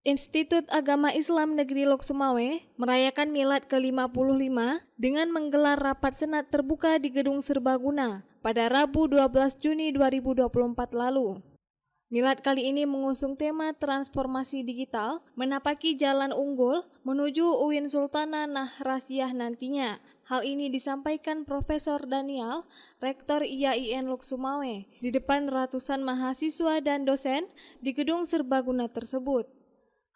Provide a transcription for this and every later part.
Institut Agama Islam Negeri Lok Sumawe merayakan Milad ke-55 dengan menggelar rapat senat terbuka di Gedung Serbaguna pada Rabu 12 Juni 2024 lalu. Milad kali ini mengusung tema transformasi digital, menapaki jalan unggul menuju UIN Sultanah Nahrasiyah nantinya. Hal ini disampaikan Profesor Daniel, Rektor IAIN Lok Sumawe, di depan ratusan mahasiswa dan dosen di Gedung Serbaguna tersebut.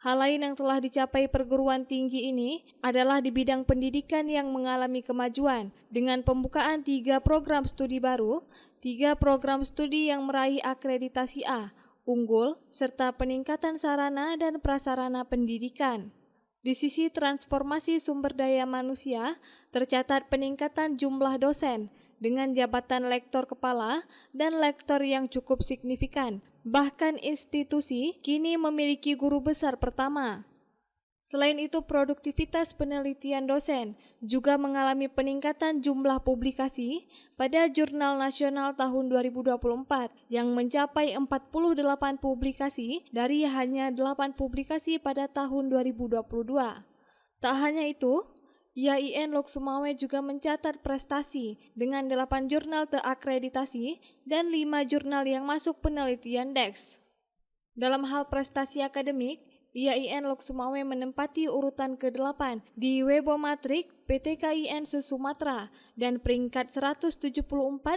Hal lain yang telah dicapai perguruan tinggi ini adalah di bidang pendidikan yang mengalami kemajuan dengan pembukaan 3 program studi baru, 3 program studi yang meraih akreditasi A, unggul, serta peningkatan sarana dan prasarana pendidikan. Di sisi transformasi sumber daya manusia, tercatat peningkatan jumlah dosen dengan jabatan lektor kepala dan lektor yang cukup signifikan. Bahkan institusi kini memiliki guru besar pertama. Selain itu, produktivitas penelitian dosen juga mengalami peningkatan jumlah publikasi pada Jurnal Nasional tahun 2024 yang mencapai 48 publikasi dari hanya 8 publikasi pada tahun 2022. Tak hanya itu, IAIN Lok Sumawe juga mencatat prestasi dengan 8 jurnal terakreditasi dan 5 jurnal yang masuk penelitian DEX. Dalam hal prestasi akademik, IAIN Lok Sumawe menempati urutan ke-8 di Webomatrik PTKIN se-Sumatera dan peringkat 174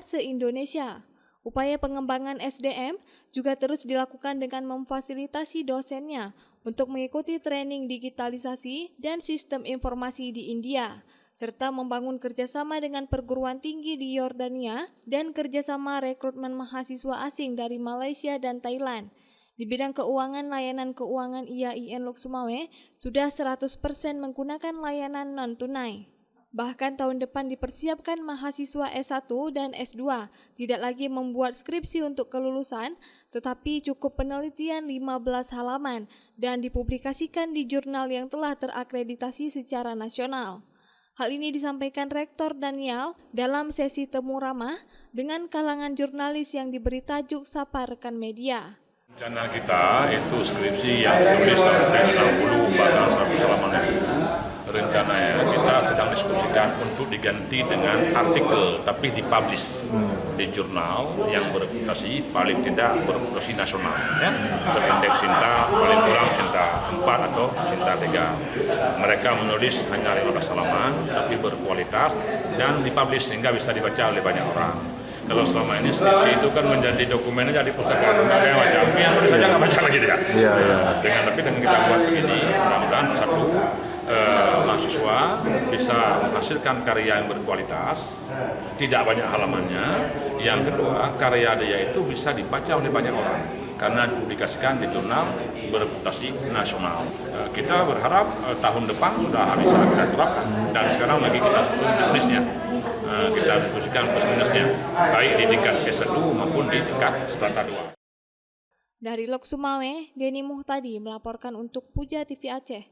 se-Indonesia. Upaya pengembangan SDM juga terus dilakukan dengan memfasilitasi dosennya untuk mengikuti training digitalisasi dan sistem informasi di India, serta membangun kerjasama dengan perguruan tinggi di Yordania dan kerjasama rekrutmen mahasiswa asing dari Malaysia dan Thailand. Di bidang keuangan, layanan keuangan IAIN Lok Sumawe sudah 100% menggunakan layanan non-tunai. Bahkan tahun depan dipersiapkan mahasiswa S1 dan S2 tidak lagi membuat skripsi untuk kelulusan, tetapi cukup penelitian 15 halaman dan dipublikasikan di jurnal yang telah terakreditasi secara nasional. Hal ini disampaikan Rektor Daniel dalam sesi temu ramah dengan kalangan jurnalis yang diberi tajuk Sapa Rekan Media. Rencana kita itu skripsi yang ditulis sampai 60 bahkan 100 halaman itu. Rencananya kita sedang diskusikan untuk diganti dengan artikel tapi dipublish di jurnal yang bereputasi paling tidak bereputasi nasional ya. Untuk indeks Sinta paling kurang Sinta 4 atau Sinta 3. Mereka menulis hanya 15 halaman tapi berkualitas dan dipublish sehingga bisa dibaca oleh banyak orang. Kalau selama ini skripsi itu kan menjadi dokumen aja di pustaka, ada yang baca, yang tulis saja nggak baca lagi dia. Dengan kita buat begini, mudah-mudahan satu mahasiswa bisa menghasilkan karya yang berkualitas, tidak banyak halamannya. Yang kedua, karya dia itu bisa dibaca oleh banyak orang karena dipublikasikan di jurnal bereputasi nasional. Kita berharap tahun depan sudah bisa kita terapkan dan sekarang lagi kita susun jurnalisnya. Kita diskusikan plus minusnya baik di tingkat S1 maupun di tingkat strata 2. Dari Lok Sumawe, Denny Muhtadi melaporkan untuk Puja TV Aceh.